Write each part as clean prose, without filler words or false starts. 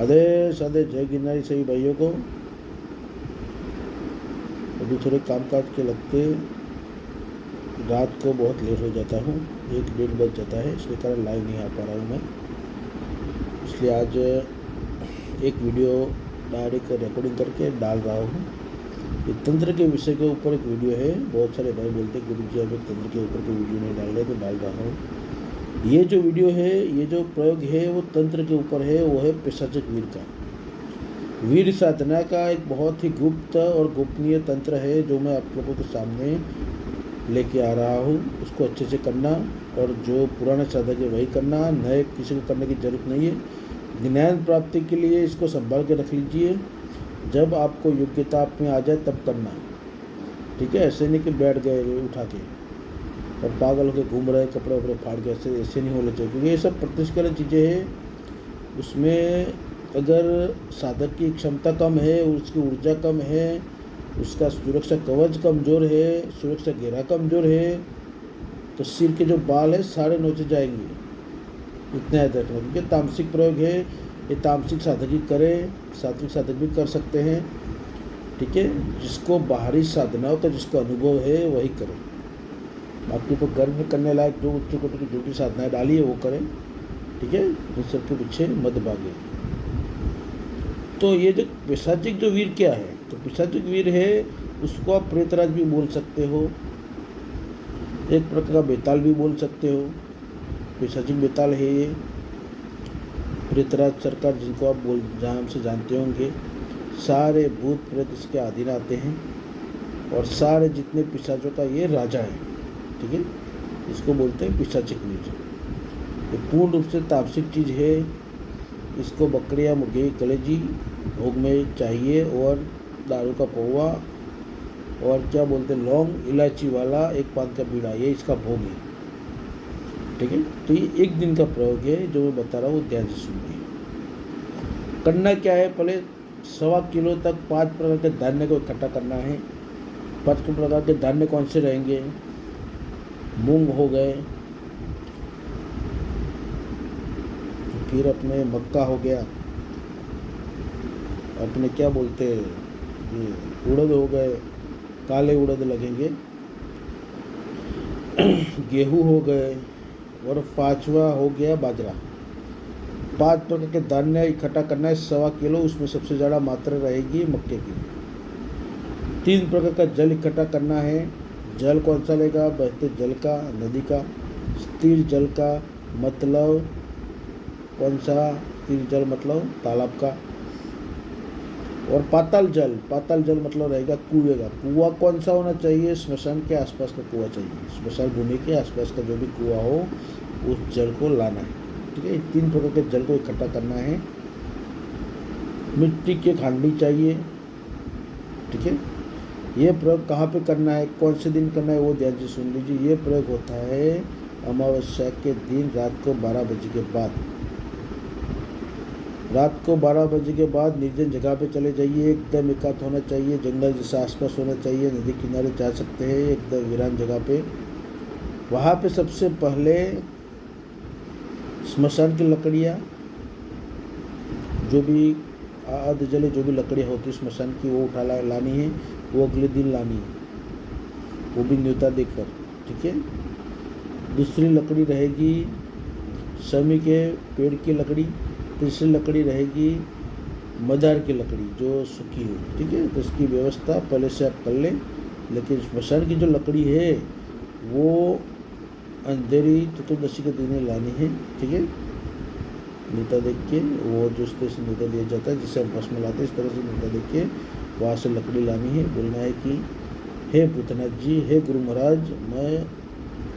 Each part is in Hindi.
आधे साधे जय गिरनारी सभी भाइयों को। अभी थोड़े कामकाज के लगते रात को बहुत लेट हो जाता हूँ, 1-1:30 बज जाता है, इसके कारण लाइव नहीं आ पा रहा हूँ मैं। इसलिए आज एक वीडियो डायरेक्ट रिकॉर्डिंग करके डाल रहा हूँ। ये तंत्र के विषय के ऊपर एक वीडियो है। बहुत सारे भाई बोलते हैं गुरु जी अब तंत्र के ऊपर कोई वीडियो नहीं डाल रहे, तो डाल रहा हूँ। ये जो वीडियो है, ये जो प्रयोग है वो तंत्र के ऊपर है, वो है पिशाचिक वीर का। वीर साधना का एक बहुत ही गुप्त और गोपनीय तंत्र है जो मैं आप लोगों के सामने लेके आ रहा हूँ। उसको अच्छे से करना, और जो पुराने साधक है वही करना, नए किसी को करने की जरूरत नहीं है। ज्ञान प्राप्ति के लिए इसको संभाल के रख लीजिए, जब आपको योग्यता आप में आ जाए तब करना, ठीक है। ऐसे नहीं कि बैठ गए उठा के और पागल होकर घूम रहे, कपड़े वपड़े फाड़ के, ऐसे नहीं होने चाहिए, क्योंकि ये सब प्रतिष्ठित चीज़ें हैं। उसमें अगर साधक की क्षमता कम है, उसकी ऊर्जा कम है, उसका सुरक्षा कवच कमज़ोर है, सुरक्षा घेरा कमज़ोर है, तो सिर के जो बाल है सारे नोचे जाएंगे। इतना याद रखना, क्योंकि तामसिक प्रयोग है, ये तामसिक साधक ही करे, सात्विक साधक भी कर सकते हैं, ठीक है। जिसको बाहरी साधनाओं का जिसको अनुभव है वही करे। बाकी तो घर में करने लायक जो उच्च कोटि की जो भी साधनाएँ डाली है वो करें, ठीक है। इन सब के पीछे मत भागे। तो ये जो पिशाचिक जो वीर क्या है, तो पिशाचिक वीर है उसको आप प्रेतराज भी बोल सकते हो, एक प्रकार का बेताल भी बोल सकते हो। पिशाचिक बेताल है ये। प्रेतराज सरकार जिनको आप नाम से जानते होंगे, सारे भूत प्रेत इसके अधीन आते हैं, और सारे जितने पिशाचों का ये राजा है, ठीक है। इसको बोलते हैं पिशाचिक वीर। ये पूर्ण रूप से तामसिक चीज़ है। इसको बकरियाँ, मुर्गे, कलेजी भोग में चाहिए, और दारू का पौवा, और क्या बोलते हैं लौंग इलायची वाला एक पान का बीड़ा, ये इसका भोग है, ठीक है। तो ये एक दिन का प्रयोग है जो मैं बता रहा हूँ, ध्यान से सुनिए। करना क्या है, पहले 1.25 किलो तक 5 प्रकार के धान्य को इकट्ठा करना है। 5 प्रकार के धान्य कौन से रहेंगे? मूंग हो गए, फिर अपने मक्का हो गया, अपने क्या बोलते हैं ये उड़द हो गए, काले उड़द लगेंगे, गेहूँ हो गए, और 5वां हो गया बाजरा। 5 प्रकार के धान्य इकट्ठा करना है, 1.25 किलो। उसमें सबसे ज़्यादा मात्रा रहेगी मक्के की। 3 प्रकार का जल इकट्ठा करना है। जल कौन सा लेगा? बहते जल का, नदी का। स्थिर जल का मतलब कौन सा? स्थिर जल मतलब तालाब का। और पाताल जल, पाताल जल मतलब रहेगा कुएं का। कुआं कौन सा होना चाहिए? श्मशान के आसपास का कुआं चाहिए। श्मशान भूमि के आसपास का जो भी कुआं हो उस जल को लाना है, ठीक है। 3 प्रकार के जल को इकट्ठा करना है। मिट्टी के खांडनी चाहिए, ठीक है। ये प्रयोग कहाँ पे करना है, कौन से दिन करना है, वो ध्यान से सुन लीजिए। ये प्रयोग होता है अमावस्या के दिन रात को 12 बजे के बाद। रात को 12 बजे के बाद निर्जन जगह पे चले जाइए, एकदम एकांत होना चाहिए, जंगल जैसा आसपास होना चाहिए, नदी किनारे जा सकते हैं, एकदम वीरान जगह पे। वहाँ पे सबसे पहले श्मशान की लकड़ियाँ, जो भी आध जले जो भी लकड़ियाँ होती है श्मशान की, वो उठा लानी है, वो अगले दिन लानी है, वो भी न्योता देकर, ठीक है। दूसरी लकड़ी रहेगी शमी के पेड़ की लकड़ी। तीसरी लकड़ी रहेगी मदार की लकड़ी जो सूखी हो, ठीक है। तो इसकी व्यवस्था पहले से आप कर लें। लेकिन श्मशान की जो लकड़ी है वो अंधेरी चतुर्दशी के दिन लानी है, ठीक है। न्योता देख के, वो जो इस तरह से न्योता दिया जाता है जिससे हम भस्म लाते हैं, इस तरह से न्योता देख के वहाँ से लकड़ी लानी है। बोलना है कि हे भूतनाथ जी, हे गुरु महाराज, मैं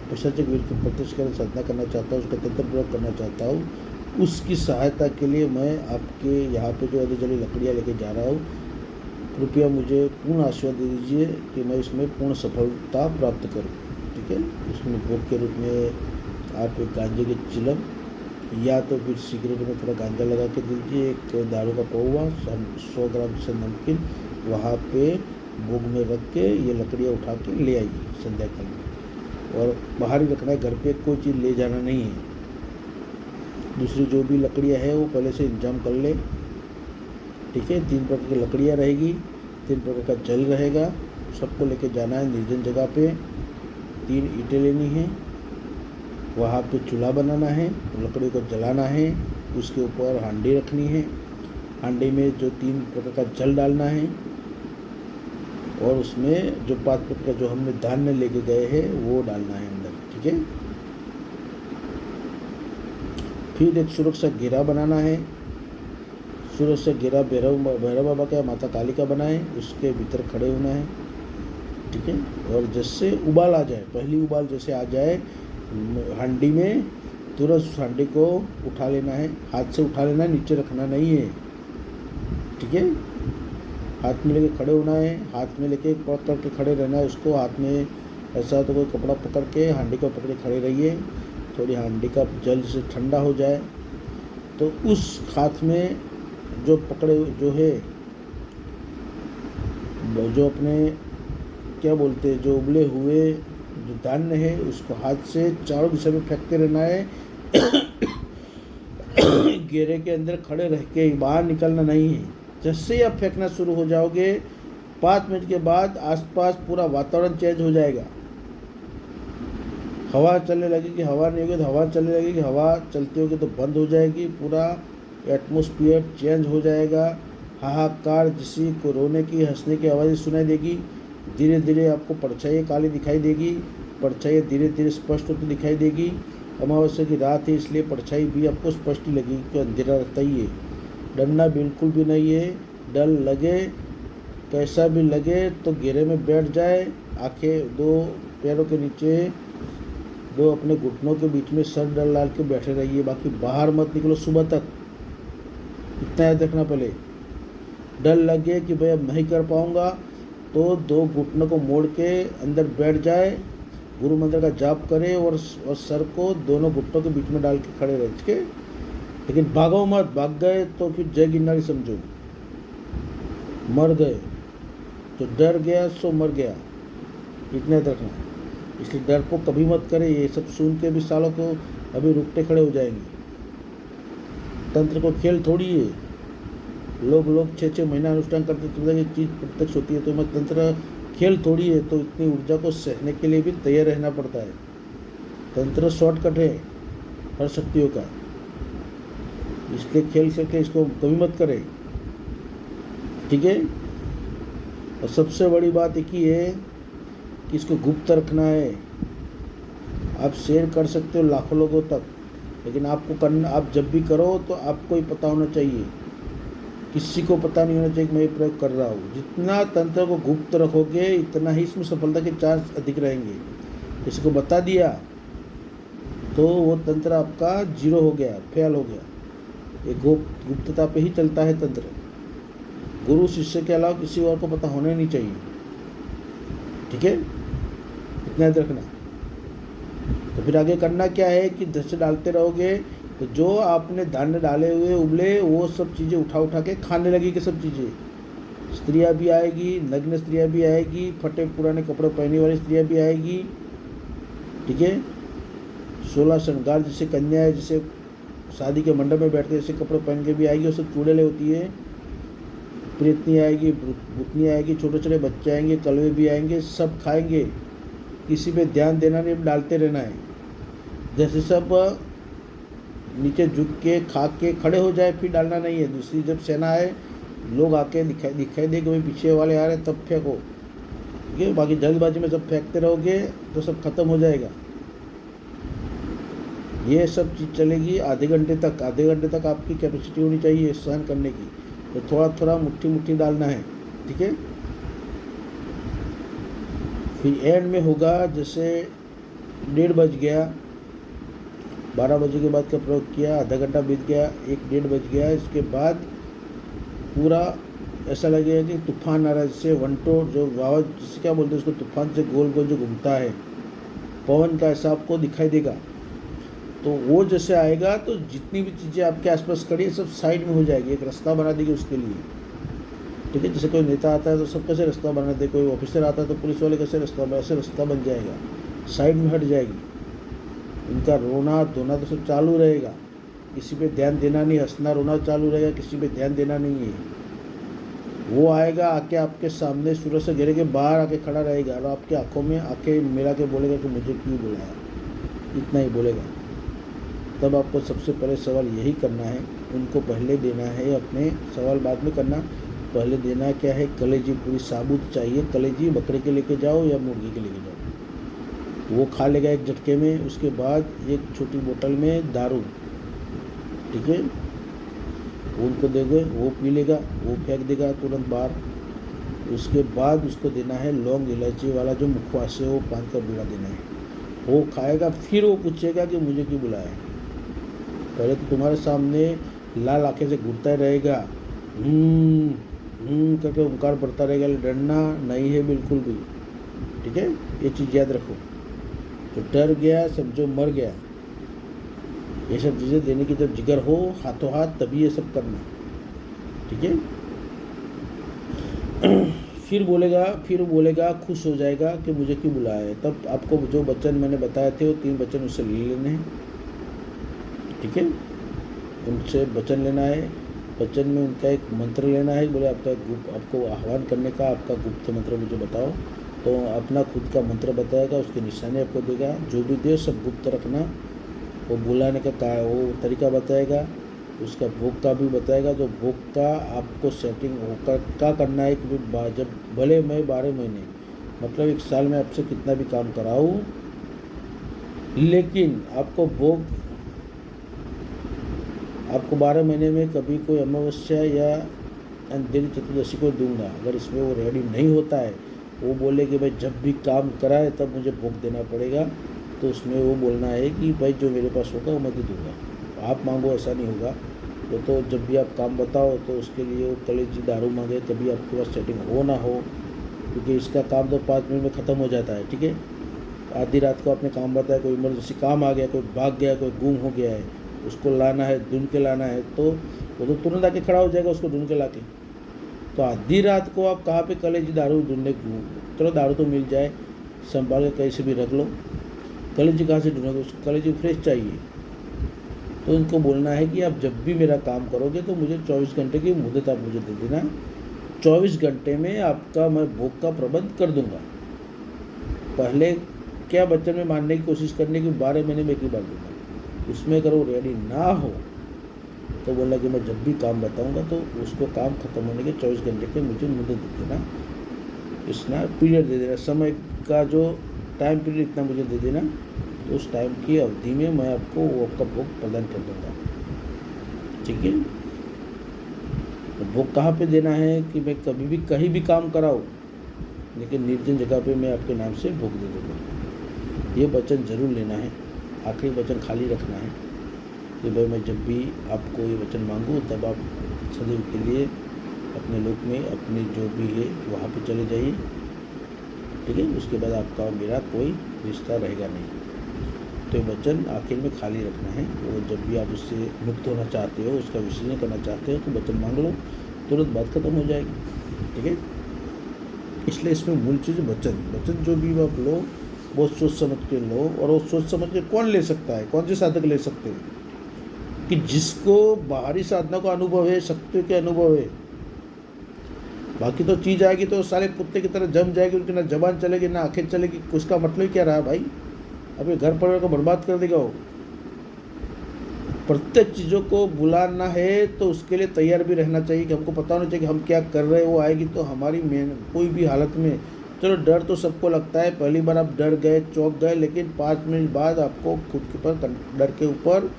पिशाचिक वीर की प्रत्यक्ष कर साधना करना चाहता हूँ, उसका तंत्र प्रयोग करना चाहता हूँ। उसकी सहायता के लिए मैं आपके यहाँ पे जो अधे जली लकड़ियाँ लेके जा रहा हूँ, कृपया मुझे पूर्ण आशीर्वाद दे दीजिए कि मैं इसमें पूर्ण सफलता प्राप्त करूँ, ठीक है। उसमें भोग के रूप में आप एक गांजे की चिलम, या तो फिर सिगरेट में थोड़ा गांजा लगा के दीजिए, एक दारू का पौवा, 100 ग्राम से नमकीन वहाँ पे भोग में रख के ये लकड़ियाँ उठा के ले आइए संध्याकाल में। और बाहर ही रखना है, घर पे कोई चीज़ ले जाना नहीं है। दूसरी जो भी लकड़ियाँ है वो पहले से इंतजाम कर ले, ठीक है। 3 प्रकार की लकड़ियाँ रहेगी, 3 प्रकार का जल रहेगा, सबको लेके जाना है निर्जन जगह पे। 3 ईंटें लेनी है, वहाँ पे चूल्हा बनाना है, लकड़ी को जलाना है, उसके ऊपर हांडी रखनी है, हांडी में जो 3 प्रकार का जल डालना है और उसमें जो 5 प्रकार का जो हमने धान्य लेके गए हैं वो डालना है अंदर, ठीक है। फिर एक सुरक्षा घेरा बनाना है, सुरक्षा घेरा भैरव बाबा का माता काली का बनाए, उसके भीतर खड़े होना है, ठीक है। और जैसे उबाल आ जाए, पहली उबाल जैसे आ जाए हांडी में, तुरंत उस हांडी को उठा लेना है, हाथ से उठा लेना है, नीचे रखना नहीं है, ठीक है। हाथ में लेके खड़े होना है, हाथ में लेके पकड़ के खड़े रहना है उसको, हाथ में ऐसा तो कोई कपड़ा पकड़ के हांडी को पकड़े खड़े रहिए। थोड़ी हांडी का जल से ठंडा हो जाए तो उस हाथ में जो पकड़े जो है, जो अपने क्या बोलते हैं, जो उबले हुए जो धान्य है उसको हाथ से चारों दिशा में फेंकते रहना है। घेरे के अंदर खड़े रह के बाहर निकलना नहीं है। जैसे ही आप फेंकना शुरू हो जाओगे 5 मिनट के बाद आसपास पूरा वातावरण चेंज हो जाएगा। हवा चलने लगेगी, हवा नहीं होगी तो हवा चलने लगेगी, हवा चलती होगी तो बंद हो जाएगी, पूरा एटमॉस्फेयर चेंज हो जाएगा। हाहाकार, किसी को रोने की हंसने की आवाज़ें सुनाई देगी। धीरे धीरे आपको परछाई काली दिखाई देगी, परछाई धीरे धीरे स्पष्ट होती दिखाई देगी। अमावस्या की रात है इसलिए परछाई भी आपको स्पष्ट लगेगी कि अंधेरा रहता ही है। डरना बिल्कुल भी नहीं है, डर लगे कैसा भी लगे तो घेरे में बैठ जाए, आंखें 2 पैरों के नीचे, 2 अपने घुटनों के बीच में सर डाल के बैठे रहिए, बाकी बाहर मत निकलो सुबह तक। इतना याद रखना। पहले डर लगे कि भाई अब नहीं कर पाऊँगा तो 2 घुटनों को मोड़ के अंदर बैठ जाए, गुरु मंत्र का जाप करे और सर को दोनों घुटनों के बीच में डाल के खड़े रहे, ठीक है। लेकिन भागो मत, भाग गए तो फिर जय गिरनारी समझो, मर गए तो डर गया सो मर गया, इतना याद रखना। इसलिए डर को कभी मत करे। ये सब सुन के भी सालों को अभी रुकते खड़े हो जाएंगे। तंत्र को खेल थोड़ी है, लोग 6-6 महीना अनुष्ठान करते तो ये चीज़ प्रत्यक्ष होती है, तो मैं तंत्र खेल थोड़ी है, तो इतनी ऊर्जा को सहने के लिए भी तैयार रहना पड़ता है। तंत्र शॉर्टकट है हर शक्तियों का, इसलिए खेल करके इसको कभी मत करे, ठीक है। और सबसे बड़ी बात एक ही है कि इसको गुप्त रखना है। आप शेयर कर सकते हो लाखों लोगों तक, लेकिन आपको करना, आप जब भी करो तो आपको ही पता होना चाहिए, किसी को पता नहीं होना चाहिए कि मैं ये प्रयोग कर रहा हूँ। जितना तंत्र को गुप्त रखोगे इतना ही इसमें सफलता के चांस अधिक रहेंगे। किसी को बता दिया तो वो तंत्र आपका 0 हो गया, फेल हो गया। ये गुप्तता पे ही चलता है तंत्र। गुरु शिष्य के अलावा किसी और को पता होना नहीं चाहिए, ठीक है। इतना याद रखना। तो फिर आगे करना क्या है कि दृश्य डालते रहोगे तो जो आपने धान्य डाले हुए उबले वो सब चीज़ें उठा के खाने लगेगी। सब चीज़ें, स्त्रियाँ भी आएगी, नग्न स्त्रियाँ भी आएगी, फटे पुराने कपड़े पहने वाली स्त्रियाँ भी आएगी, ठीक है। 16 श्रृंगार जैसे कन्या है, जैसे शादी के मंडप में बैठते जैसे कपड़े पहन के भी आएगी, वो सब चूड़ेले होती है। प्रेतनी आएगी, भूतनी आएगी, छोटे छोटे बच्चे आएंगे, कलवे भी आएंगे, सब खाएंगे। किसी पे ध्यान देना नहीं, डालते रहना है। जैसे सब नीचे झुक के खा के खड़े हो जाए फिर डालना नहीं है। दूसरी जब सेना आए, लोग आके दिखाई दे कि भाई पीछे वाले आ रहे तब फेंको, ठीक है। बाकी जल्दबाजी में जब फेंकते रहोगे तो सब खत्म हो जाएगा। ये सब चीज़ चलेगी आधे घंटे तक। आधे घंटे तक आपकी कैपेसिटी होनी चाहिए सहन करने की, तो थोड़ा थोड़ा मुट्ठी डालना है, ठीक है। फिर एंड में होगा जैसे 1:30 बज गया, 12 बजे के बाद का प्रयोग किया, आधा घंटा बीत गया, 1-1:30 बज गया। इसके बाद पूरा ऐसा लगेगा कि तूफान आ रहा है, जैसे वंटो जो वावा जिसे क्या बोलते हैं उसको, तूफान से गोल गोल जो घूमता है पवन का, ऐसा आपको दिखाई देगा। तो वो जैसे आएगा तो जितनी भी चीज़ें आपके आसपास खड़ी है सब साइड में हो जाएगी, एक रास्ता बना देगी उसके लिए, ठीक है। जैसे कोई नेता आता है तो सब कैसे रास्ता बना दे, कोई ऑफिसर आता है तो पुलिस वाले कैसे रास्ता, ऐसे रास्ता बन जाएगा, साइड में हट जाएगी। इनका रोना धोना तो सब चालू रहेगा, किसी पे ध्यान देना नहीं, हंसना रोना चालू रहेगा, किसी पे ध्यान देना नहीं है, वो आएगा, आके आपके सामने सूरज से गिरे के बाहर आके खड़ा रहेगा और आपकी आंखों में आंखें मिला के बोलेगा कि मुझे क्यों बुलाया, इतना ही बोलेगा। तब आपको सबसे पहले सवाल यही करना है, उनको पहले देना है, अपने सवाल बाद में करना, पहले देना क्या है, कलेजी पूरी साबुत चाहिए, कलेजी बकरे के लेके जाओ या मुर्गी के लेके जाओ, वो खा लेगा एक झटके में। उसके बाद एक छोटी बोतल में दारू, ठीक है, उनको दोगे, वो पी लेगा, वो फेंक देगा तुरंत बाहर। उसके बाद उसको देना है लौंग इलायची वाला जो मुखवास है वो बांध कर बीड़ा देना है, वो खाएगा। फिर वो पूछेगा कि मुझे क्यों बुलाया। पहले तो तुम्हारे सामने लाल आंखें से घूरता रहेगा, करके ओंकार पड़ता रहेगा, डरना नहीं है बिल्कुल भी, ठीक है, ये चीज़ याद रखो। तो डर गया समझो मर गया। ये सब चीज़ें देने की जब जिगर हो हाथों हाथ तभी ये सब करना, ठीक है। फिर बोलेगा खुश हो जाएगा कि मुझे क्यों बुलाया है। तब आपको जो वचन मैंने बताए थे वो 3 वचन उससे ले लेने हैं, ठीक है, उनसे वचन लेना है। वचन में उनका एक मंत्र लेना है, बोले आपको आह्वान करने का आपका गुप्त मंत्र मुझे बताओ, तो अपना खुद का मंत्र बताएगा, उसके निशाने आपको देगा, जो भी दे सब गुप्त रखना। वो बुलाने का वो तरीका बताएगा, उसका भोग का भी बताएगा। तो भोग का आपको सेटिंग होकर क्या करना है कि जब भले मैं 12 महीने मतलब 1 साल में आपसे कितना भी काम कराऊँ, लेकिन आपको भोग आपको 12 महीने में कभी कोई अमावस्या या अंधेरी चतुर्दशी को दूंगा। अगर इसमें वो रेडी नहीं होता है, वो बोले कि भाई जब भी काम कराए तब मुझे भोग देना पड़ेगा, तो उसमें वो बोलना है कि भाई जो मेरे पास होगा वो मैं दे दूँगा, आप मांगो ऐसा नहीं होगा। वो तो जब भी आप काम बताओ तो उसके लिए वो कलेजी दारू मांगे, कभी आपके पास सेटिंग हो ना हो, क्योंकि इसका काम तो 5 मिनट में ख़त्म हो जाता है, ठीक है। आधी रात को आपने काम बताया, कोई इमरजेंसी काम आ गया, कोई भाग गया, कोई गुम हो गया है, उसको लाना है, ढूंढ के लाना है, तो वो तो तुरंत आके खड़ा हो जाएगा उसको ढूंढ के ला के। तो आधी रात को आप कहाँ पे कलेजी दारू ढूंढने, चलो दारू तो मिल जाए, संभाल के कहीं से भी रख लो, कलेजी कहाँ से ढूंढोगे, उसको कलेजी फ्रेश चाहिए। तो उनको बोलना है कि आप जब भी मेरा काम करोगे तो मुझे 24 घंटे की मुद्दत आप मुझे दे देना, 24 घंटे में आपका मैं भोग का प्रबंध कर दूंगा। पहले क्या वचन में मानने की कोशिश करने की 12 महीने में एक ही बार दूंगा, उसमें अगर वो रेडी ना हो तो बोला कि मैं जब भी काम बताऊंगा तो उसको काम खत्म होने के 24 घंटे के मुझे मुद्दत दे देना, इतना पीरियड दे देना, समय का जो टाइम पीरियड इतना मुझे दे देना, तो उस टाइम की अवधि में मैं आपको वो आपका भोग प्रदान कर दूँगा, ठीक है। तो भोग कहाँ पे देना है कि मैं कभी भी कहीं भी काम कराऊँ, लेकिन निर्जन जगह पे मैं आपके नाम से भोग दे दूँगा। ये वचन ज़रूर लेना है, आखिरी वचन खाली रखना है कि भाई मैं जब भी आपको ये वचन मांगूँ तब आप सदैव के लिए अपने लोक में अपने जो भी है वहाँ पे चले जाइए, ठीक है। उसके बाद आपका और मेरा कोई रिश्ता रहेगा नहीं। तो वचन आखिर में खाली रखना है। वो जब भी आप उससे मुक्त होना चाहते हो, उसका विसर्जन करना चाहते हो, तो वचन मांग लो, तुरंत बात खत्म हो जाएगी, ठीक है। इसलिए इसमें मूल चीज़ वचन जो भी आप लो बहुत सोच समझ के लो, और वो सोच समझ के कौन ले सकता है, कौन से साधक ले सकते हैं कि जिसको बाहरी साधना का अनुभव है, शक्तियों के अनुभव है। बाकी तो चीज़ आएगी तो सारे कुत्ते की तरह जम जाएगी, उनकी ना जबान चलेगी ना आंखें चलेगी, उसका मतलब क्या रहा भाई, अभी घर परिवार को बर्बाद कर देगा वो। प्रत्येक चीज़ों को बुलाना है तो उसके लिए तैयार भी रहना चाहिए कि हमको पता होना चाहिए कि हम क्या कर रहे हैं। वो आएगी तो हमारी कोई भी हालत में, चलो डर तो सबको लगता है, पहली बार आप डर गए चौंक गए, लेकिन 5 मिनट बाद आपको खुद के ऊपर डर के ऊपर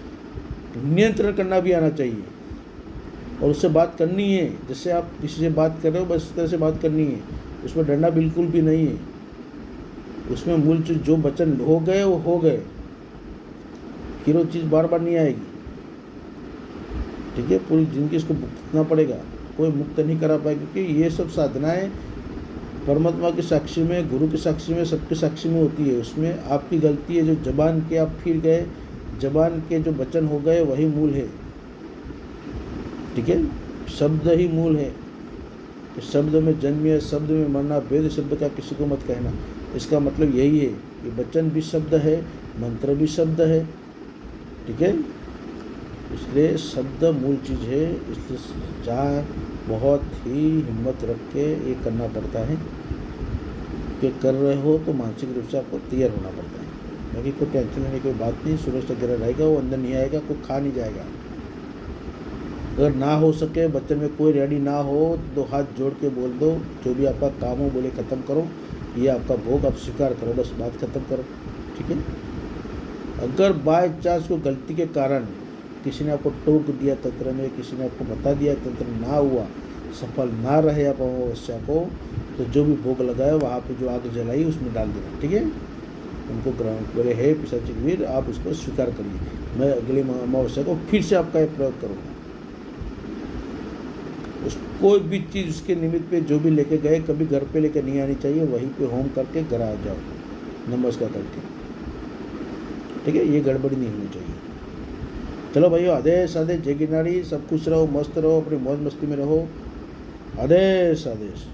नियंत्रण करना भी आना चाहिए, और उससे बात करनी है। जैसे आप किसी से बात कर रहे हो बस इस तरह से बात करनी है, उसमें डरना बिल्कुल भी नहीं है। उसमें मूल चीज़ जो वचन हो गए वो हो गए, फिर वो चीज़ बार बार नहीं आएगी, ठीक है। पूरी ज़िंदगी इसको भुगतना पड़ेगा, कोई मुक्त नहीं करा पाए, क्योंकि ये सब साधनाएं परमात्मा के साक्षी में, गुरु के साक्षी में, सबके साक्षी में होती है। उसमें आपकी गलती है, जो जबान के आप फिर गए, जबान के जो वचन हो गए वही मूल है, ठीक है। शब्द ही मूल है, शब्द में जन्म है, शब्द में मरना, वेद शब्द का किसी को मत कहना। इसका मतलब यही है कि वचन भी शब्द है, मंत्र भी शब्द है, ठीक है। इसलिए शब्द मूल चीज़ है, इसलिए जहाँ बहुत ही हिम्मत रख के ये करना पड़ता है कि कर रहे हो तो मानसिक रूप से आपको तैयार होना पड़ता है। बाकी कोई टेंशन लेने की बात नहीं, सूरज तक गिरा रहेगा, वो अंदर नहीं आएगा, कोई खा नहीं जाएगा। अगर ना हो सके, बच्चन में कोई रेडी ना हो तो हाथ जोड़ के बोल दो, जो भी आपका काम हो बोले ख़त्म करो, ये आपका भोग आप स्वीकार करो, बस बात ख़त्म करो, ठीक है। अगर बाय चांस को गलती के कारण किसी ने आपको टोक दिया तंत्र में, किसी ने आपको बता दिया तंत्र ना हुआ, सफल ना रहे आप अमावस्या को, तो जो भी भोग लगाया वहाँ पे जो आग जलाई उसमें डाल देना, ठीक है। उनको बोले हे पिशाचिक वीर, आप उसको स्वीकार करिए, मैं अगली अमावस्या को फिर से आपका ये प्रयोग करूँगा। उस कोई भी चीज़ उसके निमित्त पे जो भी लेके गए कभी घर पे लेके नहीं आनी चाहिए, वहीं पे होम करके घर आ जाओ नमस्कार करके, ठीक है। ये गड़बड़ी नहीं होनी चाहिए। चलो भाइयों, आदेश आदेश, जय गिरनारी, सब खुश रहो, मस्त रहो, अपनी मौज मस्ती में रहो। आदेश आदेश।